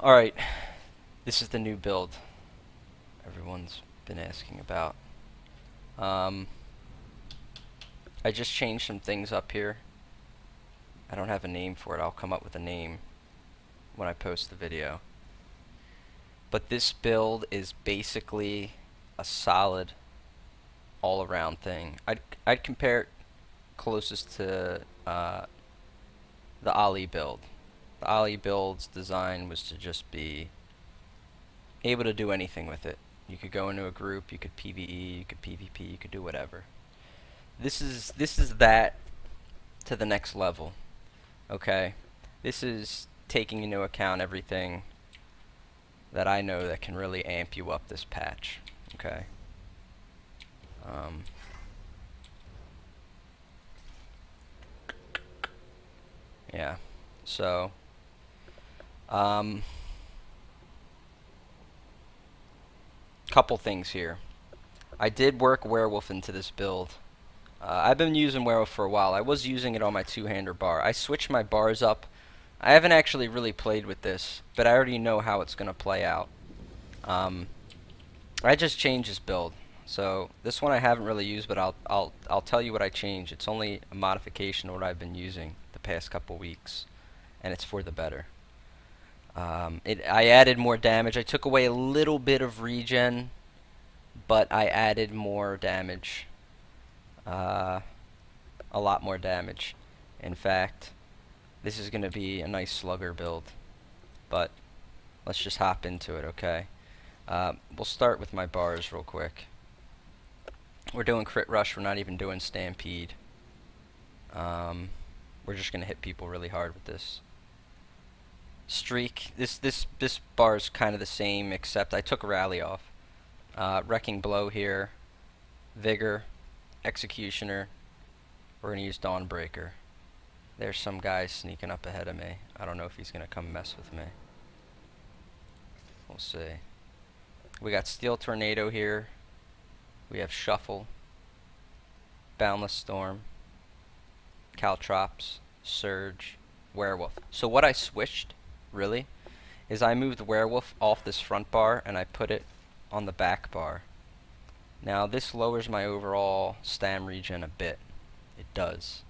Alright, this is the new build everyone's been asking about. Um, I just changed some things up here. I don't have a name for it. I'll come up with a name when I post the video. But this build is basically a solid all-around thing. I'd compare it closest to the Ali build. The Ali build's design was to just be able to do anything with it. You could go into a group, you could PvE, you could PvP, you could do whatever. This is that to the next level. Okay? This is taking into account everything that I know that can really amp you up this patch. Okay? Yeah. So couple things here. I did work Werewolf into this build. I've been using Werewolf for a while. I was using it on my two-hander bar. I switched my bars up. I haven't actually really played with this, but I already know how it's going to play out. I just changed this build. So this one I haven't really used, but I'll tell you what I changed. It's only a modification of what I've been using the past couple weeks, and it's for the better. I added more damage. I took away a little bit of regen, but I added more damage. A lot more damage. In fact, this is going to be a nice slugger build. But let's just hop into it, okay? We'll start with my bars real quick. We're doing crit rush. We're not even doing stampede. We're just going to hit people really hard with this. Streak. This bar is kind of the same, except I took rally off. Wrecking blow here. Vigor. Executioner. We're going to use Dawnbreaker. There's some guy sneaking up ahead of me. I don't know if he's going to come mess with me. We'll see. We got Steel Tornado here. We have Shuffle. Boundless Storm. Caltrops. Surge. Werewolf. So what I switched, really, is I moved Werewolf off this front bar and I put it on the back bar. Now this lowers my overall stam regen a bit. It does.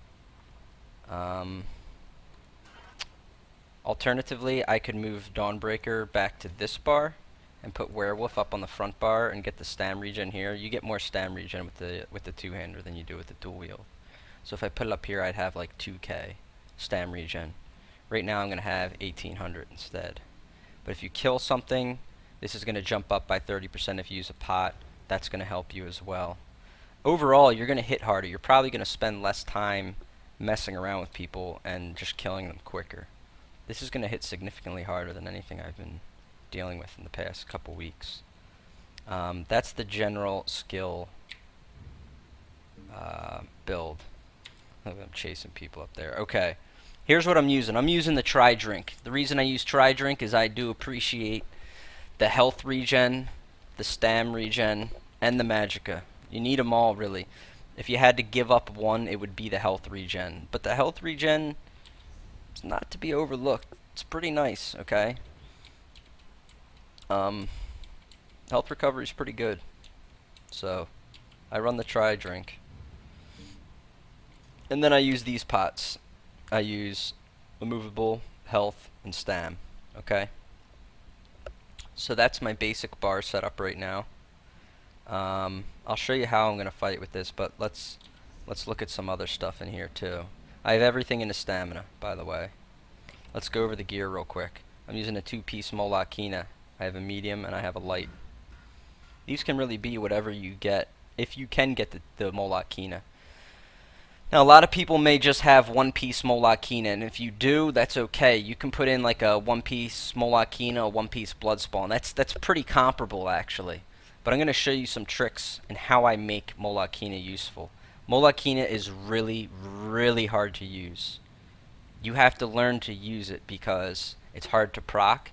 Alternatively, I could move Dawnbreaker back to this bar and put Werewolf up on the front bar and get the stam regen here. You get more stam regen with the two-hander than you do with the dual wield. So if I put it up here, I'd have like 2k stam regen. Right now I'm going to have 1800 instead. But if you kill something, this is going to jump up by 30% if you use a pot. That's going to help you as well. Overall, you're going to hit harder. You're probably going to spend less time messing around with people and just killing them quicker. This is going to hit significantly harder than anything I've been dealing with in the past couple weeks. That's the general skill build. I'm chasing people up there. Okay. Here's what I'm using. I'm using the Tri-Drink. The reason I use Tri-Drink is I do appreciate the health regen, the stam regen, and the magicka. You need them all, really. If you had to give up one, it would be the health regen. But the health regen is not to be overlooked. It's pretty nice, okay? Health recovery is pretty good. So, I run the Tri-Drink. And then I use these pots. I use immovable, health, and stam. Okay? So that's my basic bar setup right now. I'll show you how I'm going to fight with this, but let's look at some other stuff in here too. I have everything into stamina, by the way. Let's go over the gear real quick. I'm using a two-piece Molokina. I have a medium and I have a light. These can really be whatever you get, if you can get the Molokina. Now, a lot of people may just have one-piece Molokina, and if you do, that's okay. You can put in like a one-piece Molokina, a one-piece Bloodspawn. That's pretty comparable, actually. But I'm going to show you some tricks and how I make Molokina useful. Molokina is really, really hard to use. You have to learn to use it because it's hard to proc.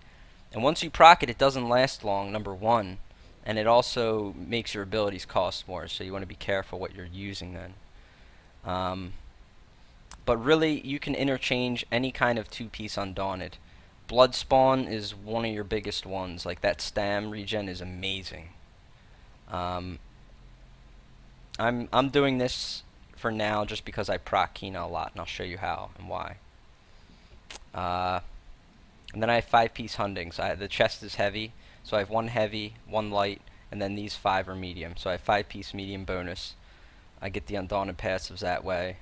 And once you proc it, it doesn't last long, number one. And it also makes your abilities cost more, so you want to be careful what you're using then. But really, you can interchange any kind of two-piece Undaunted. Blood Spawn is one of your biggest ones. Like, that stam regen is amazing. I'm doing this for now just because I proc Kina a lot, and I'll show you how and why. And then I have 5-piece Hundings. The chest is heavy, so I have 1 heavy, 1 light, and then these 5 are medium. So I have 5-piece medium bonus. I get the Undaunted passives that way.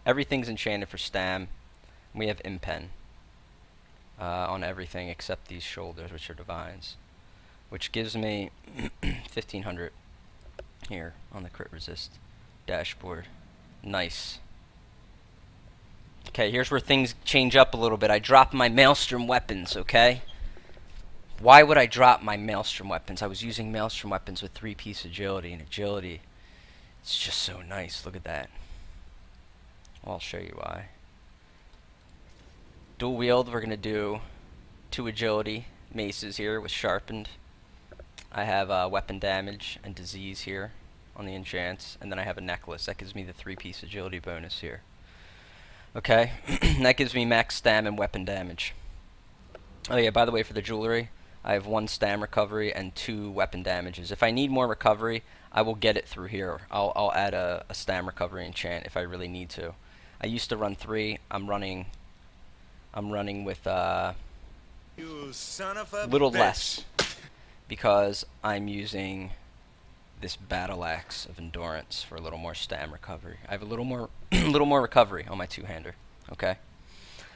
Everything's enchanted for stam. We have Impen on everything except these shoulders, which are divines, which gives me 1500 here on the crit resist dashboard. Nice. Okay, here's where things change up a little bit. I drop my Maelstrom weapons, okay? Why would I drop my Maelstrom weapons? I was using Maelstrom weapons with 3-piece agility, and agility, it's just so nice. Look at that. Well, I'll show you why. Dual wield, we're going to do 2 agility maces here with sharpened. I have weapon damage and disease here on the enchants, and then I have a necklace. That gives me the 3-piece agility bonus here. Okay, that gives me max stam and weapon damage. Oh yeah, by the way, for the jewelry, I have 1 stam recovery and 2 weapon damages. If I need more recovery, I will get it through here. I'll add a stam recovery enchant if I really need to. I used to run 3. I'm running with You son of a little bitch. less because I'm using this battle axe of endurance for a little more stam recovery. I have a little more little more recovery on my 2-hander. Okay,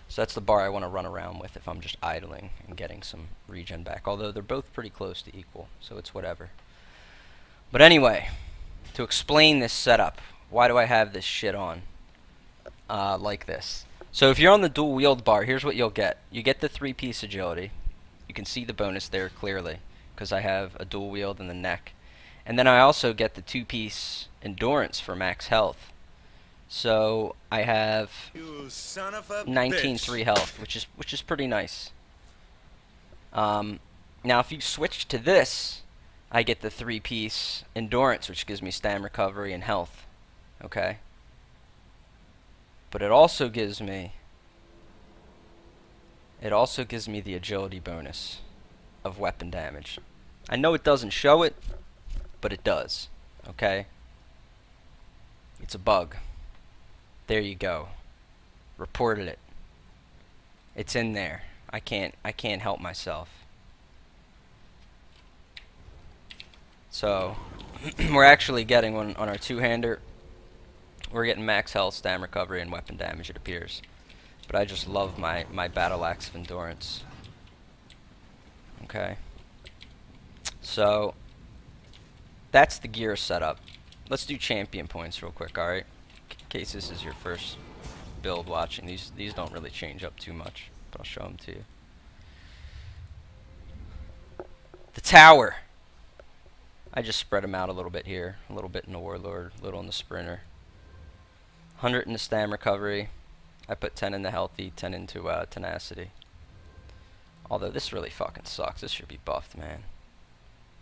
so that's the bar I want to run around with if I'm just idling and getting some regen back, although they're both pretty close to equal, so it's whatever. But anyway, to explain this setup, why do I have this shit on like this? So if you're on the dual wield bar, here's what you'll get. You get the 3-piece agility. You can see the bonus there clearly because I have a dual wield in the neck. And then I also get the 2-piece endurance for max health. So I have You son of a 19.3 health, which is pretty nice. Now if you switch to this, I get the 3-piece endurance, which gives me stam recovery and health. Okay? But it also gives me the agility bonus of weapon damage. I know it doesn't show it, but it does. Okay? It's a bug. There you go. Reported it. It's in there. I can't help myself. So we're actually getting one on our 2-hander. We're getting max health, stam recovery, and weapon damage, it appears. But I just love my battle axe of endurance. Okay. So that's the gear setup. Let's do champion points real quick, alright? In case this is your first build watching. These don't really change up too much, but I'll show them to you. The tower. I just spread them out a little bit here. A little bit in the warlord, a little in the sprinter. 100 in the stam recovery. I put 10 in the healthy, 10 into tenacity. Although this really fucking sucks. This should be buffed, man.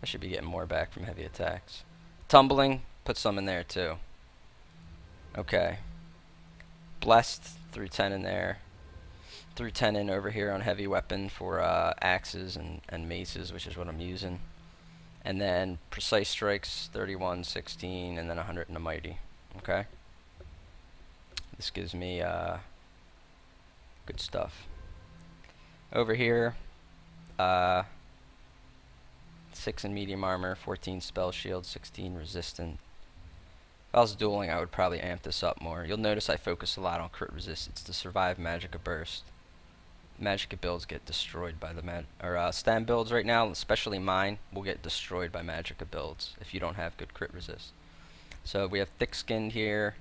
I should be getting more back from heavy attacks. Tumbling, put some in there too. Okay. Blessed, threw 10 in there. Threw 10 in over here on heavy weapon for axes and maces, which is what I'm using. And then precise strikes, 31, 16, and then 100 in the mighty. Okay. This gives me good stuff. Over here, 6 in medium armor, 14 spell shield, 16 resistant. If I was dueling, I would probably amp this up more. You'll notice I focus a lot on crit resistance to survive Magicka Burst. Magicka builds get destroyed by the stam builds right now, especially mine, will get destroyed by Magicka builds if you don't have good crit resist. So we have thick skinned here,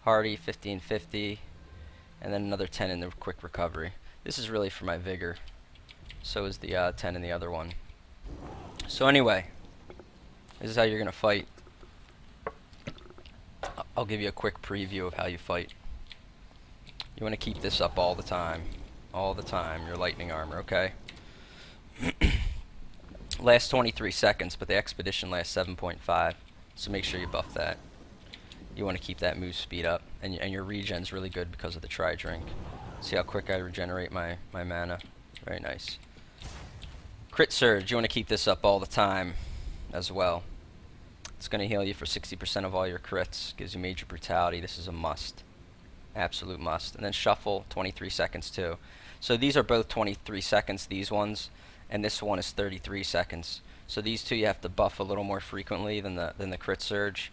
hardy 1550, and then another 10 in the quick recovery. This is really for my vigor. So is the 10 in the other one. So anyway, this is how you're gonna fight. I'll give you a quick preview of how you fight. You want to keep this up all the time. All the time, your lightning armor, okay? Lasts 23 seconds, but the expedition lasts 7.5, so make sure you buff that. You want to keep that move speed up, and your regen's really good because of the tri-drink. See how quick I regenerate my mana? Very nice. Crit Surge, you want to keep this up all the time as well. It's going to heal you for 60% of all your crits. Gives you Major Brutality. This is a must. Absolute must. And then Shuffle, 23 seconds too. So these are both 23 seconds, these ones, and this one is 33 seconds. So these two you have to buff a little more frequently than the Crit Surge.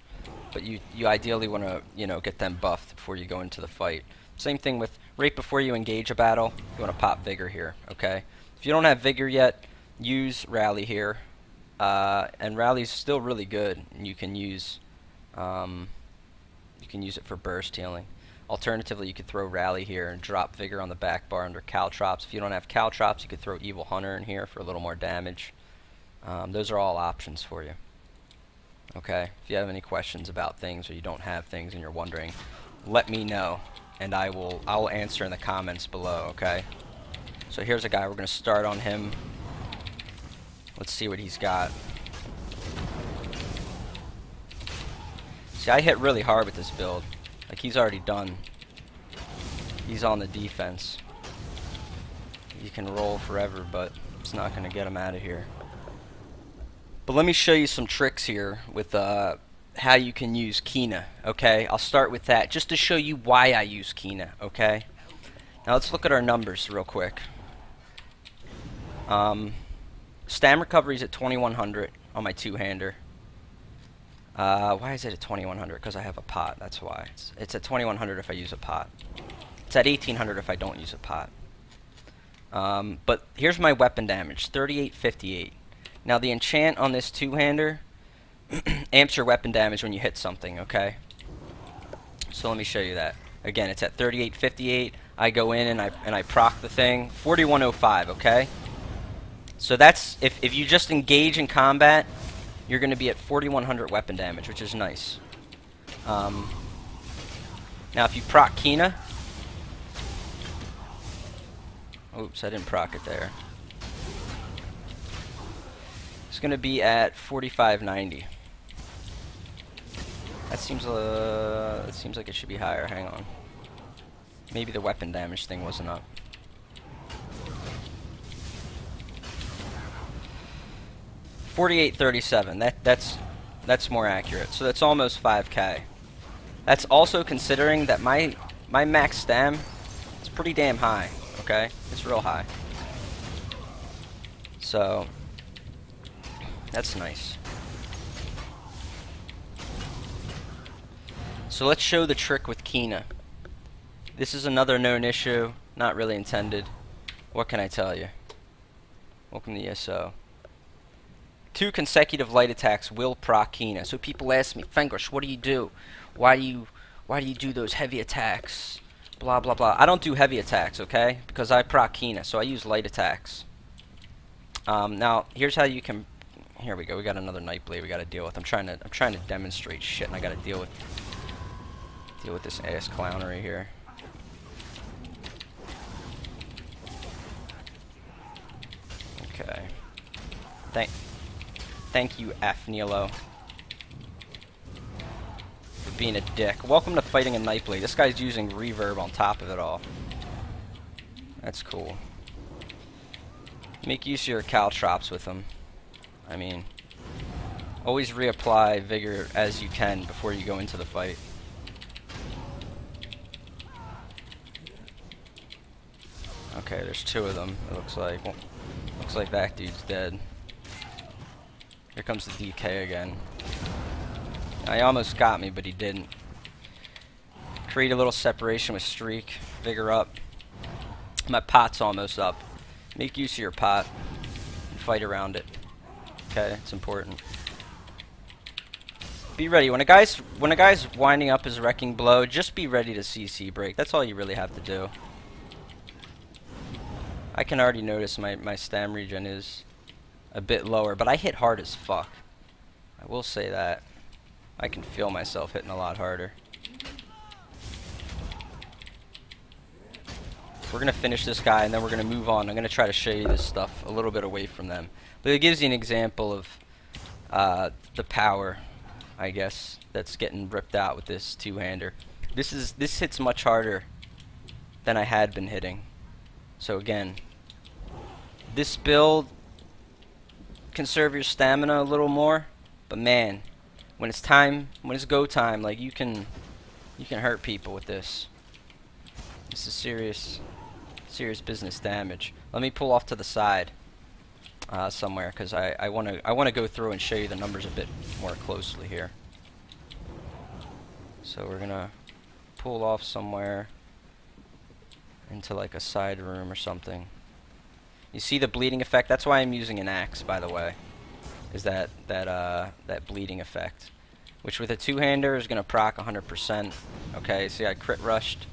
But you ideally want to, you know, get them buffed before you go into the fight. Same thing with right before you engage a battle, you want to pop Vigor here, okay? If you don't have Vigor yet, use Rally here. And Rally's still really good. And you can use it for burst healing. Alternatively, you could throw Rally here and drop Vigor on the back bar under Caltrops. If you don't have Caltrops, you could throw Evil Hunter in here for a little more damage. Those are all options for you. Okay, if you have any questions about things or you don't have things and you're wondering, let me know, and I will answer in the comments below. Okay. So here's a guy. We're gonna start on him. Let's see what he's got. See, I hit really hard with this build. Like, he's already done. He's on the defense. You can roll forever, but it's not gonna get him out of here. But let me show you some tricks here with how you can use Kina, okay? I'll start with that just to show you why I use Kina, okay? Now let's look at our numbers real quick. Stam recovery's at 2100 on my two-hander. Why is it at 2100? Because I have a pot, that's why. It's at 2100 if I use a pot. It's at 1800 if I don't use a pot. But here's my weapon damage, 3858. Now the enchant on this two-hander amps your weapon damage when you hit something, okay? So let me show you that. Again, it's at 3858. I go in and I proc the thing. 4105, okay? So that's if you just engage in combat, you're going to be at 4100 weapon damage, which is nice. Now if you proc Kina, oops, I didn't proc it there. It's going to be at 4590. That seems like it should be higher. Hang on. Maybe the weapon damage thing wasn't up. $48.37. That's more accurate. So that's almost 5K. That's also considering that my max stam is pretty damn high. Okay, it's real high. So that's nice. So let's show the trick with Kina. This is another known issue, not really intended. What can I tell you? Welcome to ESO. 2 consecutive light attacks will proc Kina. So people ask me, Fenglish, what do you do? Why do you do those heavy attacks? Blah blah blah. I don't do heavy attacks, okay? Because I proc Kina, so I use light attacks. Now here's how you can. Here we go. We got another Nightblade we got to deal with. I'm trying to demonstrate shit, and I got to deal with this ass clownery here. Okay. Thank you, F. Nilo, for being a dick. Welcome to fighting a Nightblade. This guy's using reverb on top of it all. That's cool. Make use of your caltrops with him. I mean, always reapply vigor as you can before you go into the fight. Okay, there's 2 of them. It looks like. Well, looks like that dude's dead. Here comes the DK again. Now, he almost got me, but he didn't. Create a little separation with Streak. Vigor up. My pot's almost up. Make use of your pot and fight around it. Okay, it's important. Be ready. When a guy's winding up his Wrecking Blow, just be ready to CC break. That's all you really have to do. I can already notice my stam regen is a bit lower, but I hit hard as fuck. I will say that. I can feel myself hitting a lot harder. We're going to finish this guy, and then we're going to move on. I'm going to try to show you this stuff a little bit away from them. But it gives you an example of the power, I guess, that's getting ripped out with this two-hander. This hits much harder than I had been hitting. So again, This build can serve your stamina a little more, but man, when it's go time, like you can hurt people with this. This is serious business damage. Let me pull off to the side somewhere, because I want to go through and show you the numbers a bit more closely here. So we're gonna pull off somewhere into like a side room or something. You see the bleeding effect? That's why I'm using an axe, by the way. Is that bleeding effect, which with a two-hander is gonna proc 100%. Okay, see I crit rushed.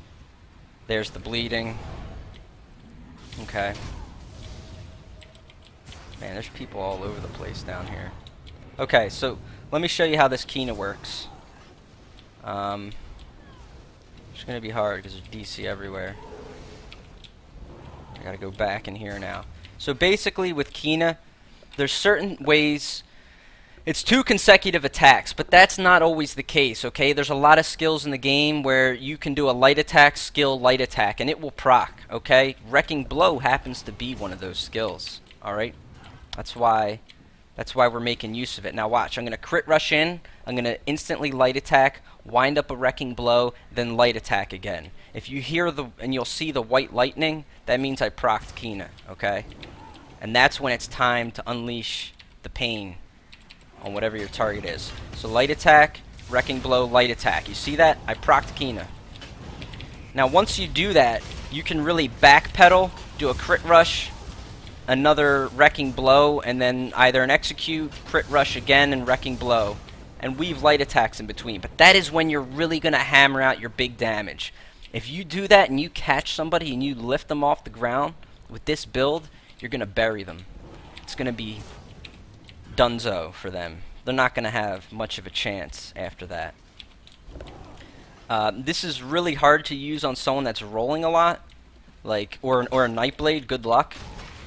There's the bleeding. Okay. Man, there's people all over the place down here. Okay, so let me show you how this Kina works. It's gonna be hard because there's DC everywhere. I gotta go back in here now. So basically with Kina, there's certain ways. It's 2 consecutive attacks, but that's not always the case, okay? There's a lot of skills in the game where you can do a light attack, skill, light attack, and it will proc, okay? Wrecking Blow happens to be one of those skills, alright? That's why we're making use of it. Now watch, I'm going to crit rush in, I'm going to instantly light attack, wind up a Wrecking Blow, then light attack again. If you hear and you'll see the white lightning, that means I procced Kina, okay? And that's when it's time to unleash the pain on whatever your target is. So light attack, Wrecking Blow, light attack. You see that? I procced Kina. Now once you do that, you can really backpedal, do a crit rush, another Wrecking Blow, and then either an execute, crit rush again, and Wrecking Blow, and weave light attacks in between. But that is when you're really going to hammer out your big damage. If you do that and you catch somebody and you lift them off the ground with this build, you're going to bury them. It's going to be dunzo for them. They're not going to have much of a chance after that. This is really hard to use on someone that's rolling a lot, like or a Nightblade. Good luck.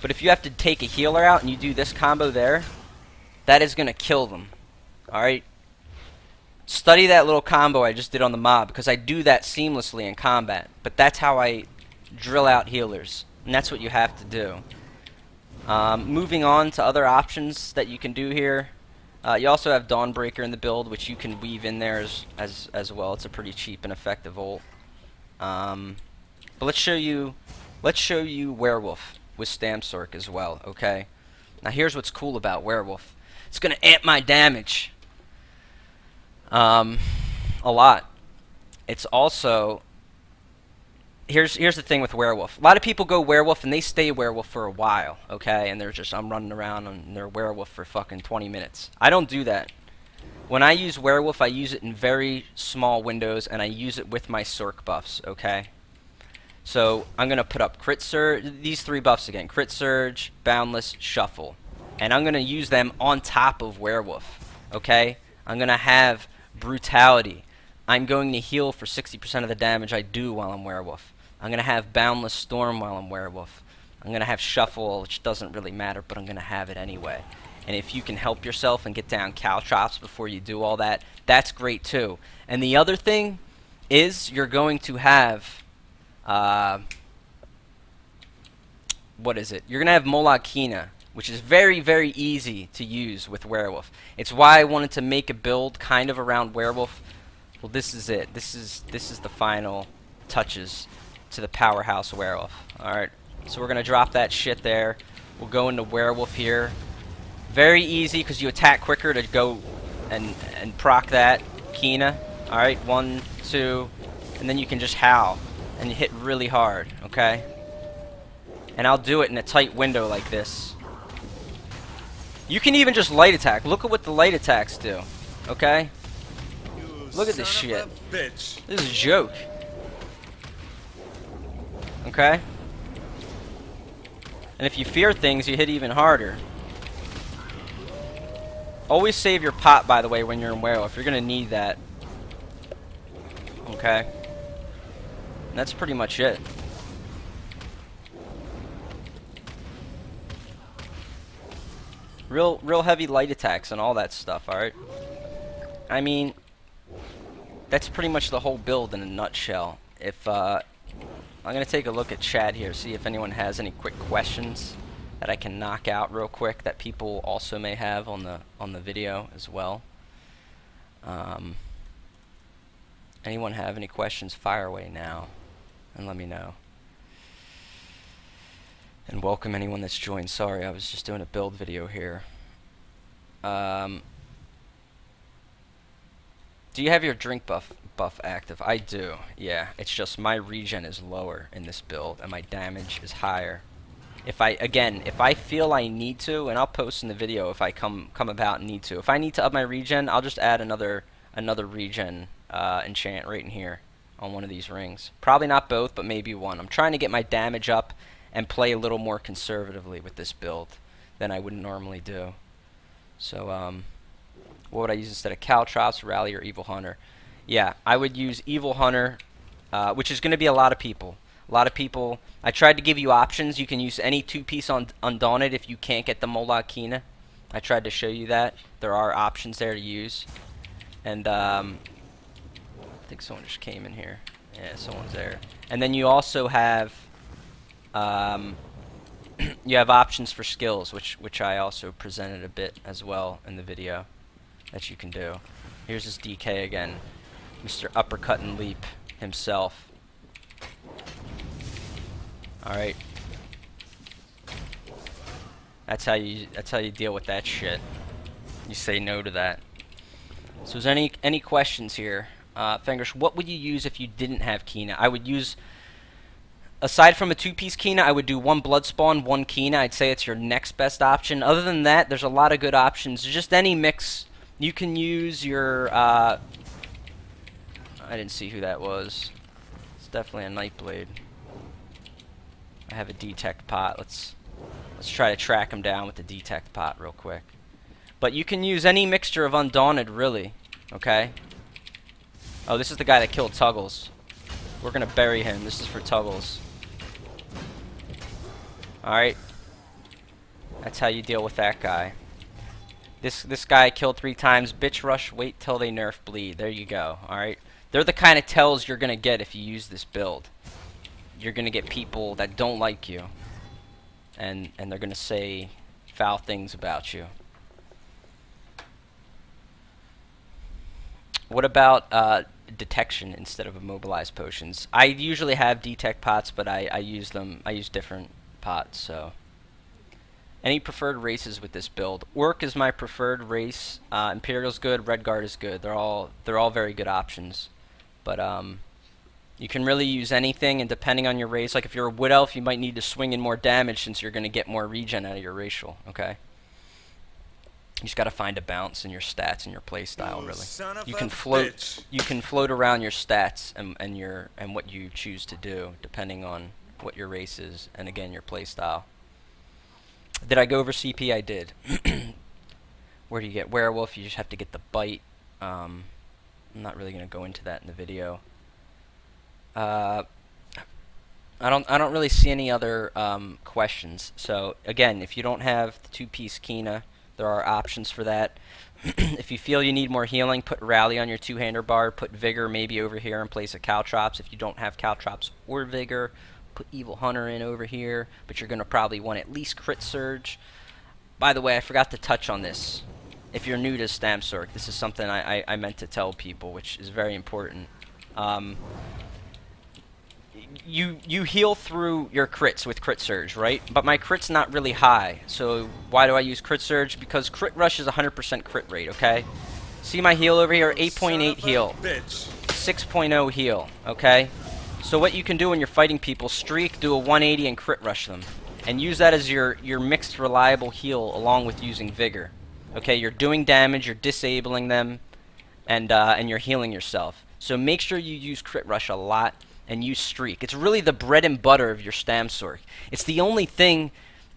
But if you have to take a healer out and you do this combo there, that is going to kill them. Alright? Study that little combo I just did on the mob, because I do that seamlessly in combat. But that's how I drill out healers. And that's what you have to do. Moving on to other options that you can do here. You also have Dawnbreaker in the build, which you can weave in there as well. It's a pretty cheap and effective ult. But let's show you Werewolf with Stamsork as well, okay? Now here's what's cool about Werewolf. It's going to amp my damage a lot. It's also... Here's the thing with Werewolf. A lot of people go Werewolf and they stay Werewolf for a while, okay? And they're just, I'm running around and they're Werewolf for fucking 20 minutes. I don't do that. When I use Werewolf, I use it in very small windows and I use it with my Sork buffs, okay? So I'm going to put up Crit Surge, these 3 buffs again, Crit Surge, Boundless, Shuffle. And I'm going to use them on top of Werewolf, okay? I'm going to have Brutality. I'm going to heal for 60% of the damage I do while I'm Werewolf. I'm going to have Boundless Storm while I'm Werewolf. I'm going to have Shuffle, which doesn't really matter, but I'm going to have it anyway. And if you can help yourself and get down Caltrops before you do all that, that's great too. And the other thing is you're going to have... what is it? You're going to have Molag Kina, which is very, very easy to use with Werewolf. It's why I wanted to make a build kind of around Werewolf. Well, this is it. This is the final touches to the powerhouse Werewolf. Alright, so we're going to drop that shit there. We'll go into Werewolf here. Very easy because you attack quicker to go and proc that Kina. Alright, 1, 2, and then you can just howl and you hit really hard, okay? And I'll do it in a tight window like this. You can even just light attack. Look at what the light attacks do, okay? Look at this shit. This is a joke. Okay? And if you fear things, you hit even harder. Always save your pot, by the way, when you're in Werewolf. You're going to need that. Okay? And that's pretty much it. Real heavy light attacks and all that stuff, alright? I mean, that's pretty much the whole build in a nutshell. If, I'm going to take a look at chat here, see if anyone has any quick questions that I can knock out real quick that people also may have on the video as well. Anyone have any questions? Fire away now and let me know. And welcome anyone that's joined. Sorry, I was just doing a build video here. Do you have your drink buff active? I do. Yeah, it's just my regen is lower in this build and my damage is higher. If I feel I need to, and I'll post in the video if I come about and need to. If I need to up my regen, I'll just add another regen enchant right in here on one of these rings. Probably not both, but maybe one. I'm trying to get my damage up and play a little more conservatively with this build than I would normally do. So what would I use instead of Caltrops, Rally, or Evil Hunter? Yeah, I would use Evil Hunter, which is going to be a lot of people. A lot of people. I tried to give you options. You can use any two-piece on Undaunted if you can't get the Molag Kina. I tried to show you that. There are options there to use. And I think someone just came in here. Yeah, someone's there. And then you also have you have options for skills, which I also presented a bit as well in the video that you can do. Here's his DK again, Mr. Uppercut and Leap himself. All right, that's how you deal with that shit. You say no to that. So, is any questions here? Fingers, what would you use if you didn't have Kina? I would use, aside from a two-piece Kina, I would do one Bloodspawn, one Kina. I'd say it's your next best option. Other than that, there's a lot of good options. Just any mix. You can use your, I didn't see who that was. It's definitely a Nightblade. I have a detect pot. Let's try to track him down with the detect pot real quick. But you can use any mixture of Undaunted, really. Okay? Oh, this is the guy that killed Tuggles. We're gonna bury him. This is for Tuggles. Alright. That's how you deal with that guy. This guy killed 3 times. Bitch rush, wait till they nerf bleed. There you go. Alright? They're the kind of tells you're gonna get if you use this build. You're gonna get people that don't like you. And they're gonna say foul things about you. What about detection instead of immobilized potions? I usually have detect pots, but I use them. I use different pots. So, any preferred races with this build? Orc is my preferred race. Imperial's good. Redguard is good. They're all very good options. But you can really use anything, and depending on your race, like if you're a Wood Elf, you might need to swing in more damage since you're going to get more regen out of your racial. Okay. You just got to find a balance in your stats and your play style, really. You can float around your stats and what you choose to do depending on what your race is and again your play style. Did I go over CP? I did. Where do you get Werewolf? You just have to get the bite. I'm not really going to go into that in the video. I don't really see any other questions. So again, if you don't have the two-piece Kina, there are options for that. If you feel you need more healing, put Rally on your two-hander bar. Put Vigor maybe over here in place of Caltrops. If you don't have Caltrops or Vigor, put Evil Hunter in over here. But you're going to probably want at least Crit Surge. By the way, I forgot to touch on this. If you're new to Stamsorc, this is something I meant to tell people, which is very important. You heal through your crits with Crit Surge, right? But my crit's not really high. So why do I use Crit Surge? Because Crit Rush is 100% crit rate, okay? See my heal over here? 8.8 heal. 6.0 heal, okay? So what you can do when you're fighting people, streak, do a 180 and Crit Rush them. And use that as your mixed reliable heal along with using Vigor. Okay, you're doing damage, you're disabling them, and you're healing yourself. So make sure you use Crit Rush a lot. And use Streak. It's really the bread and butter of your Stamsorc. It's the only thing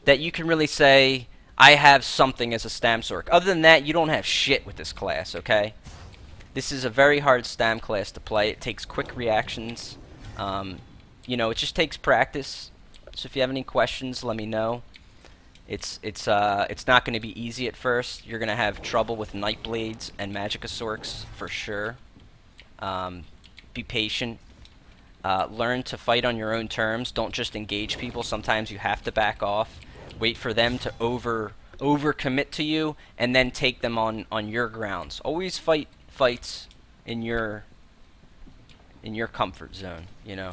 that you can really say, I have something as a Stamsorc. Other than that, you don't have shit with this class, okay? This is a very hard Stam class to play. It takes quick reactions. You know, it just takes practice. So if you have any questions, let me know. It's not going to be easy at first. You're going to have trouble with Nightblades and Magicasorcs for sure. Be patient. Learn to fight on your own terms. Don't just engage people. Sometimes you have to back off. Wait for them to over commit to you, and then take them on your grounds. Always fight fights in your comfort zone. You know,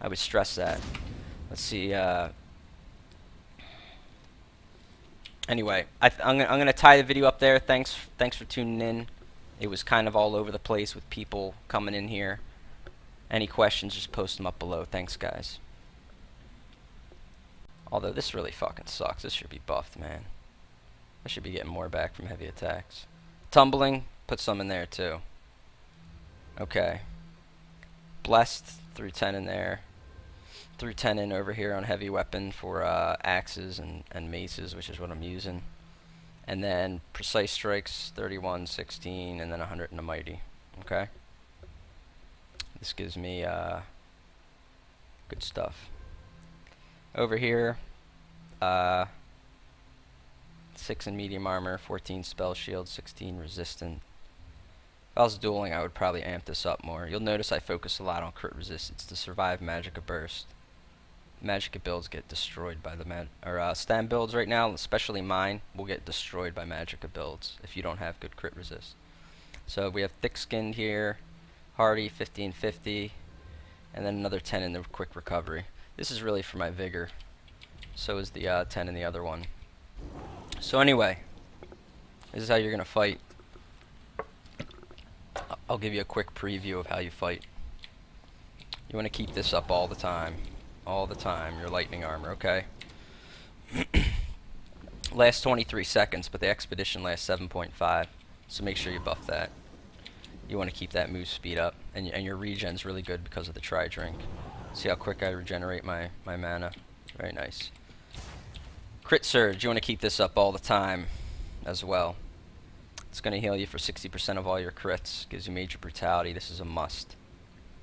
I would stress that. Let's see. Anyway, I'm gonna tie the video up there. Thanks for tuning in. It was kind of all over the place with people coming in here. Any questions, just post them up below. Thanks, guys. Although this really fucking sucks. This should be buffed, man. I should be getting more back from heavy attacks. Tumbling, put some in there too. Okay. Blessed, 310 in there. 310 in over here on heavy weapon for axes and maces, which is what I'm using. And then precise strikes, 31, 16, and then 100 in a mighty. Okay. This gives me good stuff. Over here, 6 in medium armor, 14 spell shield, 16 resistant. If I was dueling, I would probably amp this up more. You'll notice I focus a lot on crit resistance to survive Magicka Burst. Magicka builds get destroyed by the stam builds right now, especially mine, will get destroyed by Magicka builds if you don't have good crit resist. So we have thick skinned here, hardy, 50 and 50, and then another 10 in the quick recovery. This is really for my vigor. So is the 10 in the other one. So anyway, this is how you're gonna fight. I'll give you a quick preview of how you fight. You want to keep this up all the time. All the time, your lightning armor, okay? Lasts 23 seconds, but the expedition lasts 7.5, so make sure you buff that. You want to keep that move speed up, and your regen's really good because of the tri-drink. See how quick I regenerate my mana? Very nice. Crit surge, you want to keep this up all the time as well. It's going to heal you for 60% of all your crits, gives you major brutality. This is a must.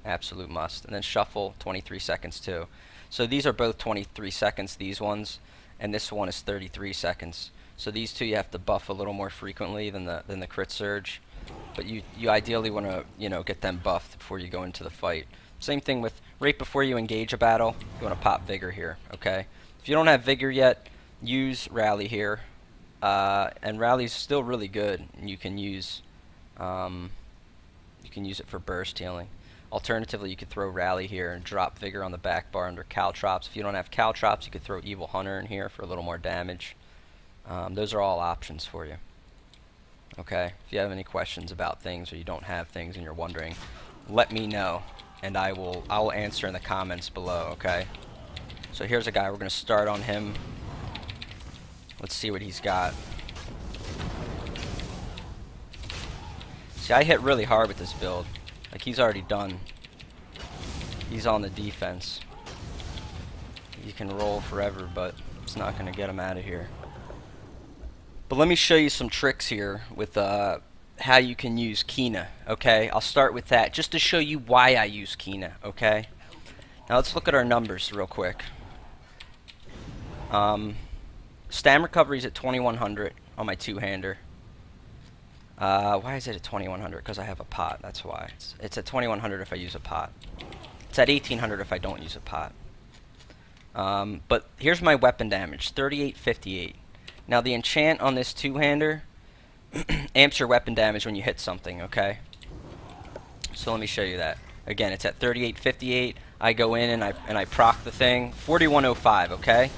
Absolute must. And then shuffle, 23 seconds too. So these are both 23 seconds, these ones, and this one is 33 seconds. So these two you have to buff a little more frequently than the crit surge, but you ideally want to, you know, get them buffed before you go into the fight. Same thing with right before you engage a battle, you want to pop vigor here, okay? If you don't have vigor yet, use rally here, and rally's still really good. And you can use it for burst healing. Alternatively, you could throw Rally here and drop Vigor on the back bar under Caltrops. If you don't have Caltrops, you could throw Evil Hunter in here for a little more damage. Those are all options for you. Okay, if you have any questions about things or you don't have things and you're wondering, let me know, and I'll answer in the comments below, okay? So here's a guy, we're going to start on him. Let's see what he's got. See, I hit really hard with this build. Like, he's already done. He's on the defense. You can roll forever, but it's not going to get him out of here. But let me show you some tricks here with how you can use Kina, okay? I'll start with that, just to show you why I use Kina, okay? Now let's look at our numbers real quick. Stam recovery's at 2100 on my two-hander. Why is it at 2100? Because I have a pot, that's why. It's at 2100 if I use a pot. It's at 1800 if I don't use a pot. But here's my weapon damage, 3858. Now the enchant on this two-hander amps your weapon damage when you hit something, okay? So let me show you that. Again, it's at 3858. I go in and I proc the thing, 4105, okay?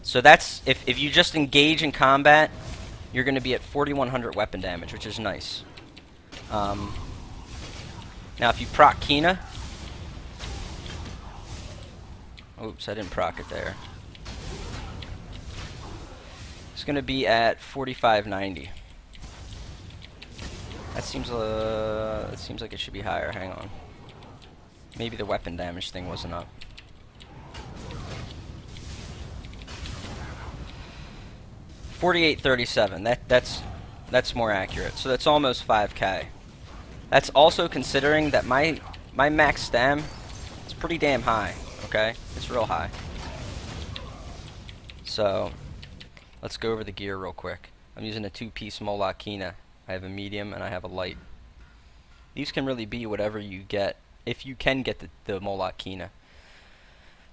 So that's, if you just engage in combat, you're going to be at 4100 weapon damage, which is nice. Now if you proc Kina, oops, I didn't proc it there. It's going to be at 4590. That seems like it should be higher. Hang on. Maybe the weapon damage thing wasn't up. $48.37. That's more accurate. So that's almost 5K. That's also considering that my max stam is pretty damn high. Okay, it's real high. So let's go over the gear real quick. I'm using a two-piece Moloch Kina. I have a medium and I have a light. These can really be whatever you get, if you can get the Moloch Kina.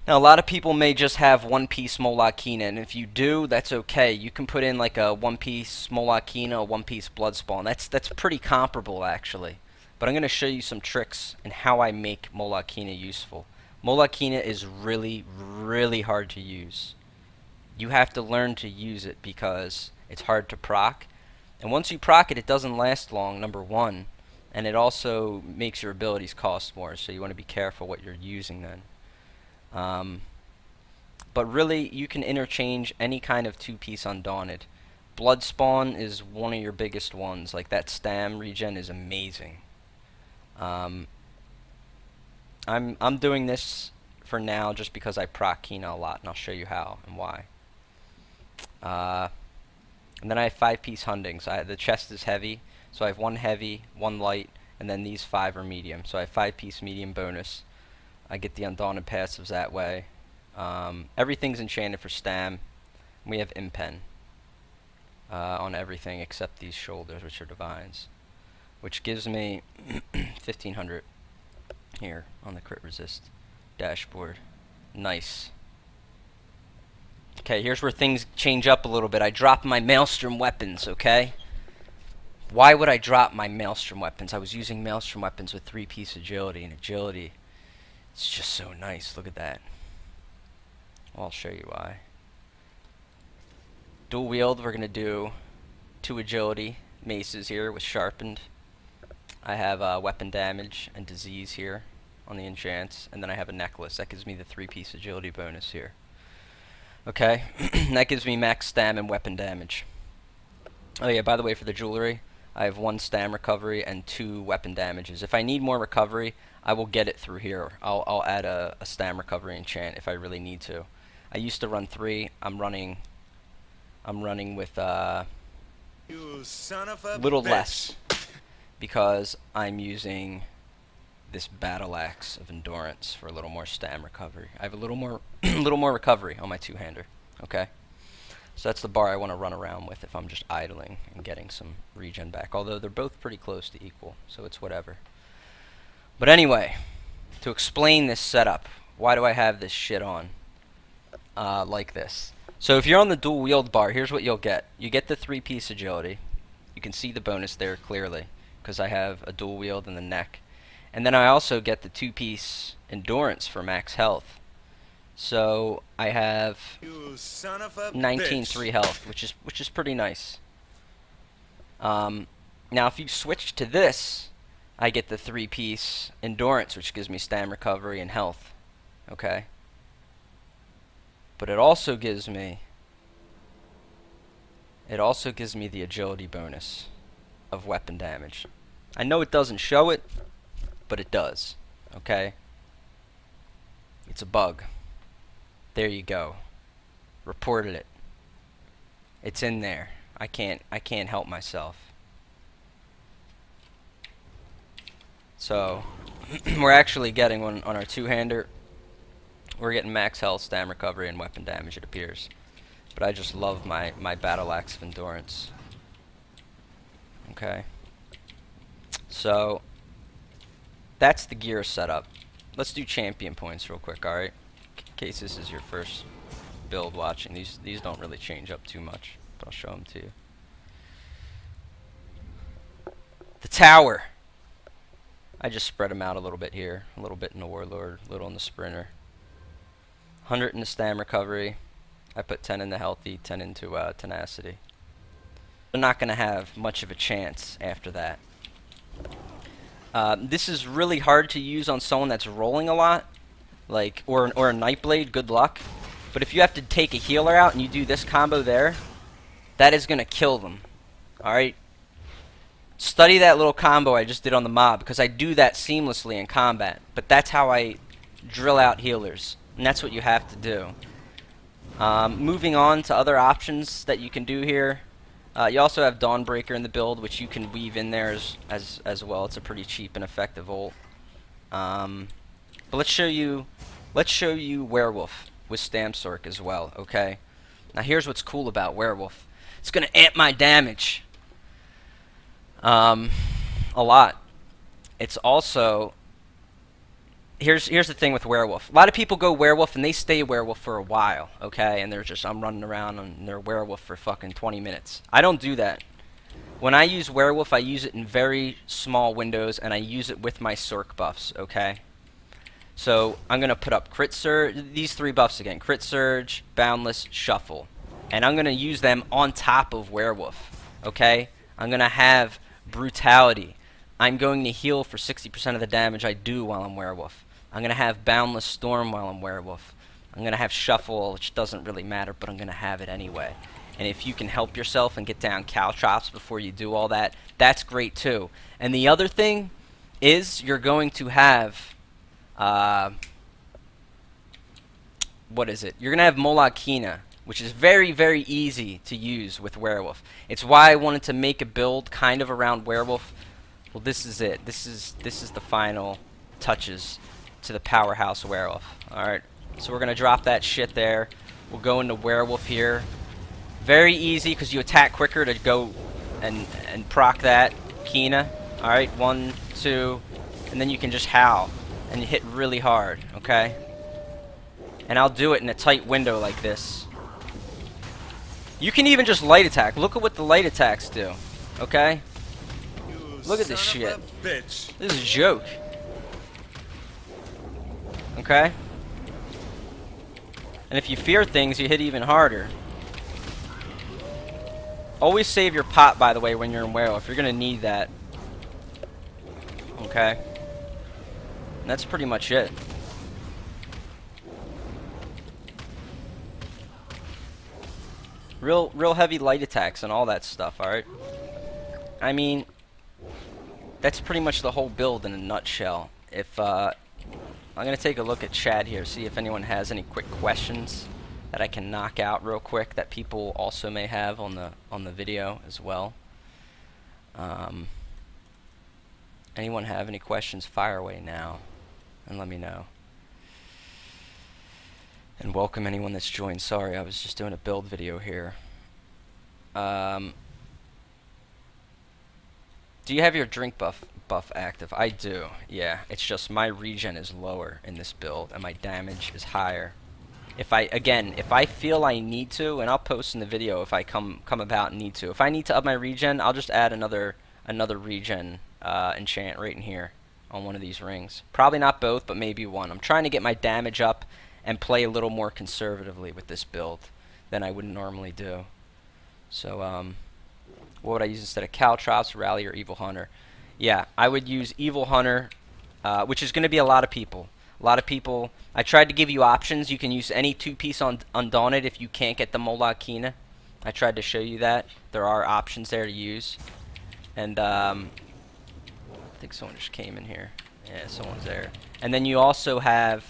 Now, a lot of people may just have one-piece Molokina, and if you do, that's okay. You can put in like a one-piece Molokina, a one-piece Bloodspawn. That's pretty comparable, actually. But I'm going to show you some tricks and how I make Molokina useful. Molokina is really, really hard to use. You have to learn to use it because it's hard to proc. And once you proc it, it doesn't last long, number one. And it also makes your abilities cost more, so you want to be careful what you're using then. But really, you can interchange any kind of two-piece Undaunted. Bloodspawn is one of your biggest ones. Like, that stam regen is amazing. I'm doing this for now just because I proc Kina a lot, and I'll show you how and why. And then I have 5-piece Hundings. The chest is heavy, so I have 1 heavy, 1 light, and then these 5 are medium. So I have 5-piece medium bonus. I get the Undaunted passives that way. Everything's enchanted for stam. We have Impen on everything except these shoulders, which are divines, which gives me 1500 here on the crit resist dashboard. Nice. Okay, here's where things change up a little bit. I drop my Maelstrom weapons, okay? Why would I drop my Maelstrom weapons? I was using Maelstrom weapons with 3-piece agility, and agility, it's just so nice. Look at that. Well, I'll show you why. Dual wield, we're going to do 2 agility maces here with sharpened. I have weapon damage and disease here on the enchants, and then I have a necklace. That gives me the 3-piece agility bonus here. Okay, that gives me max stam and weapon damage. Oh yeah, by the way, for the jewelry, I have 1 stam recovery and 2 weapon damages. If I need more recovery, I will get it through here. I'll add a stam recovery enchant if I really need to. I used to run 3. I'm running with You son of a little bitch. less because I'm using this battle axe of endurance for a little more stam recovery. I have a little more little more recovery on my 2-hander. Okay, so that's the bar I want to run around with if I'm just idling and getting some regen back, although they're both pretty close to equal, so it's whatever. But anyway, to explain this setup, why do I have this shit on like this? So if you're on the dual wield bar, here's what you'll get. You get the 3-piece agility. You can see the bonus there clearly because I have a dual wield in the neck. And then I also get the 2-piece endurance for max health. So I have You son of a 19.3 health, which is pretty nice. Now if you switch to this, I get the 3-piece endurance, which gives me stam recovery and health. Okay? But it also gives me the agility bonus of weapon damage. I know it doesn't show it, but it does. Okay? It's a bug. There you go. Reported it. It's in there. I can't help myself. So we're actually getting one on our 2-hander. We're getting max health, stam recovery, and weapon damage, it appears. But I just love my battle axe of endurance. Okay. So that's the gear setup. Let's do champion points real quick, alright? In case this is your first build watching. These don't really change up too much, but I'll show them to you. The tower. I just spread them out a little bit here. A little bit in the warlord, a little in the sprinter. 100 in the stam recovery. I put 10 in the healthy, 10 into tenacity. They're not going to have much of a chance after that. This is really hard to use on someone that's rolling a lot, like or a Nightblade. Good luck. But if you have to take a healer out and you do this combo there, that is going to kill them. All right. Study that little combo I just did on the mob because I do that seamlessly in combat. But that's how I drill out healers, and that's what you have to do. Moving on to other options that you can do here. You also have Dawnbreaker in the build, which you can weave in there as well. It's a pretty cheap and effective ult. But let's show you Werewolf with Stamsork as well. Okay. Now here's what's cool about Werewolf. It's gonna amp my damage a lot. It's also here's the thing with werewolf. A lot of people go werewolf and they stay werewolf for a while, okay? And they're just, I'm running around and they're werewolf for fucking 20 minutes. I don't do that. When I use werewolf, I use it in very small windows and I use it with my Sorc buffs, okay? So I'm gonna put up crit surge, these 3 buffs again: crit surge, boundless, shuffle, and I'm gonna use them on top of werewolf. Okay, I'm gonna have brutality. I'm going to heal for 60% of the damage I do while I'm werewolf. I'm gonna have boundless storm while I'm werewolf. I'm gonna have shuffle, which doesn't really matter, but I'm gonna have it anyway. And if you can help yourself and get down caltrops before you do all that, that's great too. And the other thing is you're going to have what is it? You're gonna have Molag Kina, which is very, very easy to use with werewolf. It's why I wanted to make a build kind of around werewolf. Well, this is it. This is the final touches to the powerhouse werewolf. All right, so we're gonna drop that shit there. We'll go into werewolf here. Very easy because you attack quicker to go and proc that Kina. All right, 1, 2, and then you can just howl and you hit really hard, okay? And I'll do it in a tight window like this. You can even just light attack. Look at what the light attacks do, okay? Look at this shit. This is a joke. Okay? And if you fear things, you hit even harder. Always save your pot, by the way, when you're in werewolf. You're gonna need that. Okay? And that's pretty much it. Real heavy light attacks and all that stuff, alright? I mean, that's pretty much the whole build in a nutshell. If, I'm gonna take a look at chat here, see if anyone has any quick questions that I can knock out real quick that people also may have on the video as well. Anyone have any questions? Fire away now and let me know. And welcome anyone that's joined. Sorry, I was just doing a build video here. Do you have your drink buff active? I do. Yeah, it's just my regen is lower in this build and my damage is higher. If I feel I need to, and I'll post in the video if I come about and need to. If I need to up my regen, I'll just add another regen enchant right in here on one of these rings. Probably not both, but maybe one. I'm trying to get my damage up and play a little more conservatively with this build than I would normally do. So, what would I use instead of Caltrops, Rally, or Evil Hunter? Yeah, I would use Evil Hunter, which is going to be a lot of people. A lot of people. I tried to give you options. You can use any 2-piece on Undaunted if you can't get the Molag Kina. I tried to show you that. There are options there to use. And, I think someone just came in here. Yeah, someone's there. And then you also have,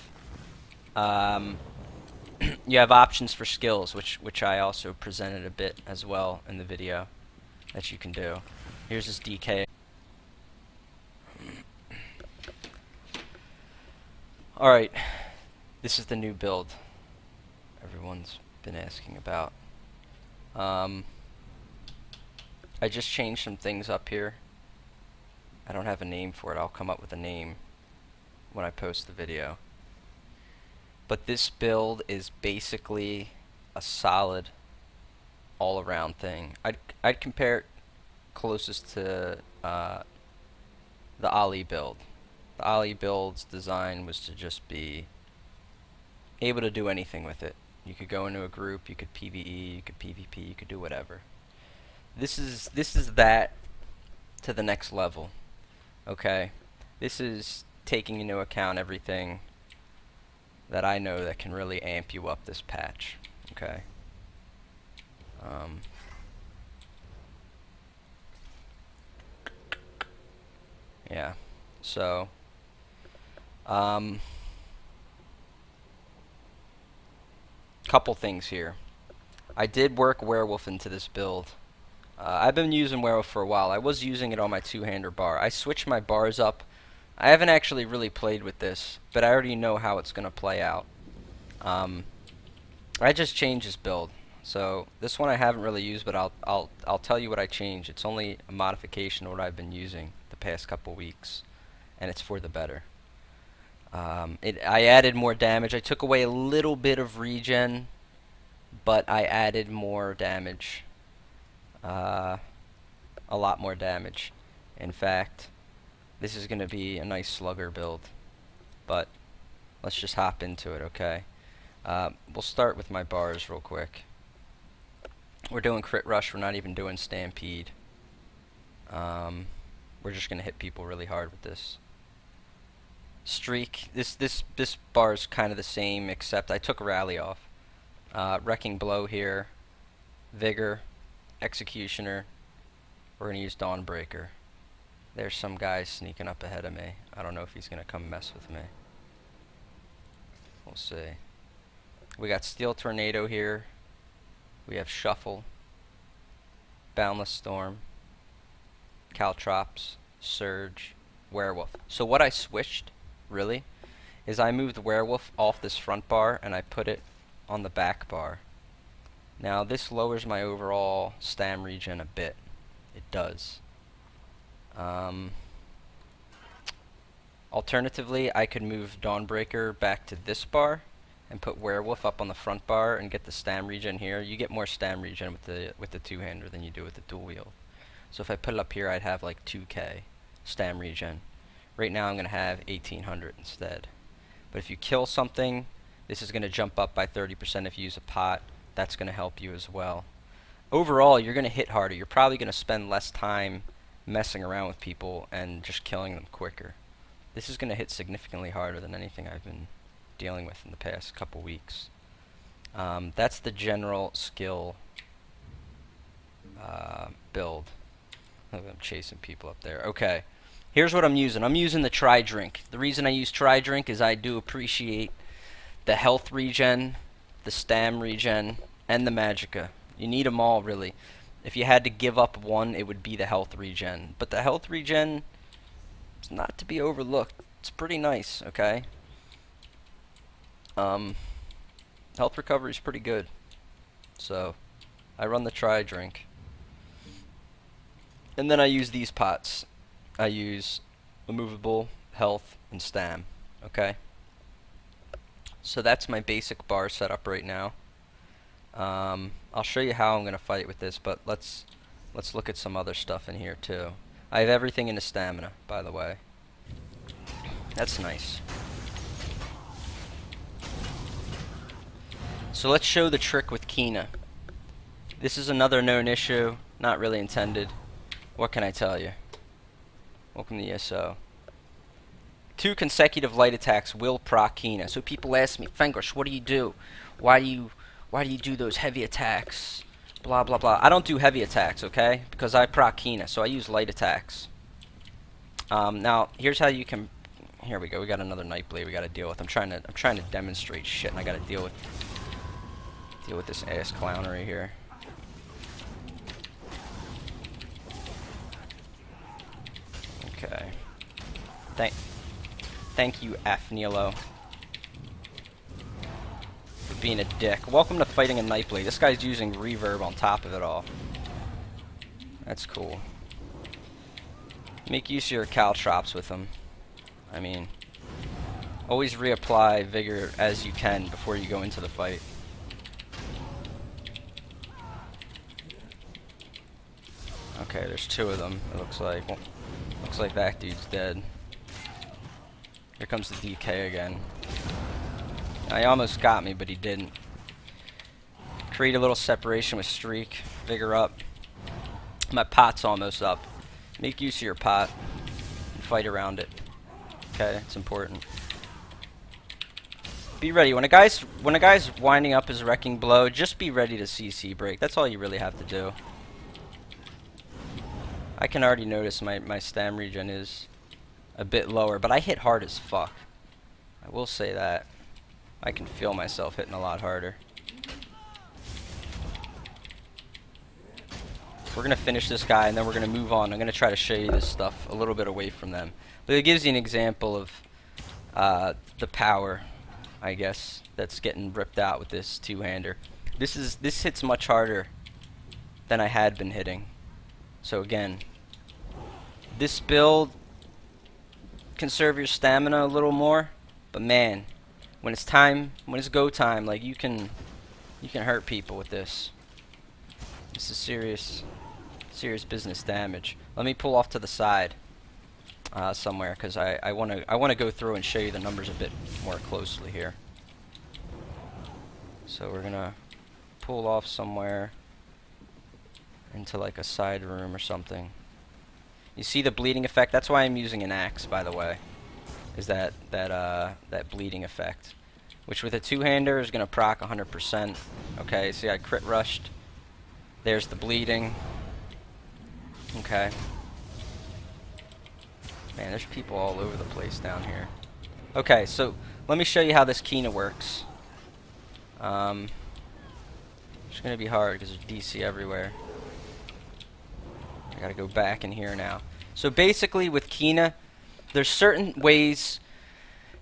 you have options for skills, which I also presented a bit as well in the video that you can do. Here's this DK. Alright, this is the new build everyone's been asking about. I just changed some things up here. I don't have a name for it. I'll come up with a name when I post the video. But this build is basically a solid all-around thing. I'd compare it closest to the Ali build. The Ali build's design was to just be able to do anything with it. You could go into a group, you could PvE, you could PvP, you could do whatever. This is that to the next level. Okay? This is taking into account everything that I know that can really amp you up this patch. Okay? Yeah. So couple things here. I did work werewolf into this build. I've been using werewolf for a while. I was using it on my two-hander bar. I switched my bars up. I haven't actually really played with this, but I already know how it's gonna play out. I just changed this build. So this one I haven't really used, but I'll tell you what I changed. It's only a modification of what I've been using the past couple weeks, and it's for the better. I added more damage. I took away a little bit of regen, but I added more damage. A lot more damage. In fact, this is going to be a nice slugger build. But let's just hop into it, okay? We'll start with my bars real quick. We're doing crit rush. We're not even doing stampede. We're just going to hit people really hard with this. Streak. This bar is kind of the same, except I took rally off. Wrecking blow here. Vigor. Executioner. We're going to use Dawnbreaker. There's some guy sneaking up ahead of me. I don't know if he's going to come mess with me. We'll see. We got Steel Tornado here. We have Shuffle. Boundless Storm. Caltrops. Surge. Werewolf. So what I switched, really, is I moved Werewolf off this front bar and I put it on the back bar. Now this lowers my overall stam regen a bit. It does. Alternatively, I could move Dawnbreaker back to this bar and put Werewolf up on the front bar and get the stam regen here. You get more stam regen with the two-hander than you do with the dual wield. So if I put it up here, I'd have like 2k stam regen. Right now I'm going to have 1800 instead. But if you kill something, this is going to jump up by 30% if you use a pot. That's going to help you as well. Overall, you're going to hit harder. You're probably going to spend less time messing around with people and just killing them quicker. This is going to hit significantly harder than anything I've been dealing with in the past couple weeks. That's the general skill build. I'm chasing people up there. Okay, here's what I'm using. I'm using the Tri-Drink. The reason I use Tri-Drink is I do appreciate the health regen, the stam regen, and the magicka. You need them all, really. If you had to give up one, it would be the health regen. But the health regen is not to be overlooked. It's pretty nice, okay? Health recovery is pretty good. So, I run the Tri-Drink. And then I use these pots. I use immovable, health, and stam, okay? So that's my basic bar setup right now. I'll show you how I'm going to fight with this, but let's look at some other stuff in here too. I have everything into stamina, by the way. That's nice. So let's show the trick with Kina. This is another known issue, not really intended. What can I tell you? Welcome to ESO. 2 consecutive light attacks will proc Kina. So people ask me, Fenglish, what do you do? Why do you do those heavy attacks? Blah blah blah. I don't do heavy attacks, okay? Because I proc Kina, so I use light attacks. Now here's how you can. Here we go. We got another Nightblade we got to deal with. I'm trying to demonstrate shit, and I got to deal with this ass clownery here. Okay. Thank you, F. Nilo, for being a dick. Welcome to fighting a Nightblade. This guy's using reverb on top of it all. That's cool. Make use of your caltrops with him. I mean, always reapply vigor as you can before you go into the fight. Okay, there's 2 of them. It looks like. Well, looks like that dude's dead. Here comes the DK again. Now, he almost got me, but he didn't. Create a little separation with Streak. Vigor up. My pot's almost up. Make use of your pot and fight around it. Okay, it's important. Be ready. When a guy's winding up his wrecking blow, just be ready to CC break. That's all you really have to do. I can already notice my stam regen is a bit lower, but I hit hard as fuck. I will say that. I can feel myself hitting a lot harder. We're going to finish this guy, and then we're going to move on. I'm going to try to show you this stuff a little bit away from them. But it gives you an example of the power, I guess, that's getting ripped out with this two-hander. This hits much harder than I had been hitting. So again, this build, conserve your stamina a little more. But man, when it's time, when it's go time, like you can hurt people with this. This is serious business damage. Let me pull off to the side somewhere, because I want to go through and show you the numbers a bit more closely here. So we're gonna pull off somewhere into like a side room or something. You see the bleeding effect? That's why I'm using an axe, by the way. Is that bleeding effect, which with a two-hander is gonna proc 100%. Okay, see I crit rushed. There's the bleeding. Okay. Man, there's people all over the place down here. Okay, so let me show you how this Kina works. It's gonna be hard because there's DC everywhere. I gotta go back in here now. So basically with Kina, there's certain ways.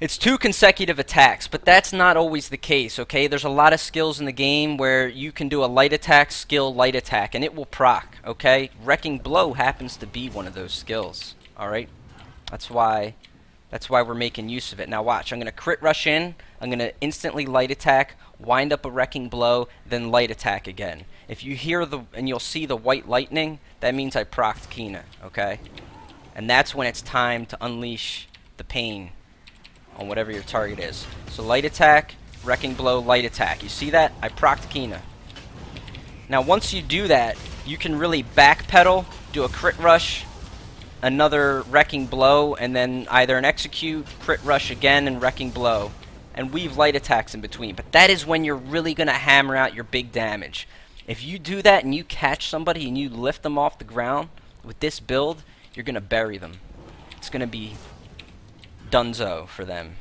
It's 2 consecutive attacks, but that's not always the case, okay? There's a lot of skills in the game where you can do a light attack, skill, light attack, and it will proc, okay? Wrecking Blow happens to be one of those skills, alright? That's why we're making use of it. Now watch, I'm going to crit rush in, I'm going to instantly light attack, wind up a Wrecking Blow, then light attack again. If you hear and you'll see the white lightning, that means I procced Kina, okay? And that's when it's time to unleash the pain on whatever your target is. So light attack, Wrecking Blow, light attack. You see that? I procced Kina. Now once you do that, you can really backpedal, do a crit rush, another Wrecking Blow, and then either an execute, crit rush again, and Wrecking Blow, and weave light attacks in between. But that is when you're really going to hammer out your big damage. If you do that and you catch somebody and you lift them off the ground with this build, you're going to bury them. It's going to be dunzo for them.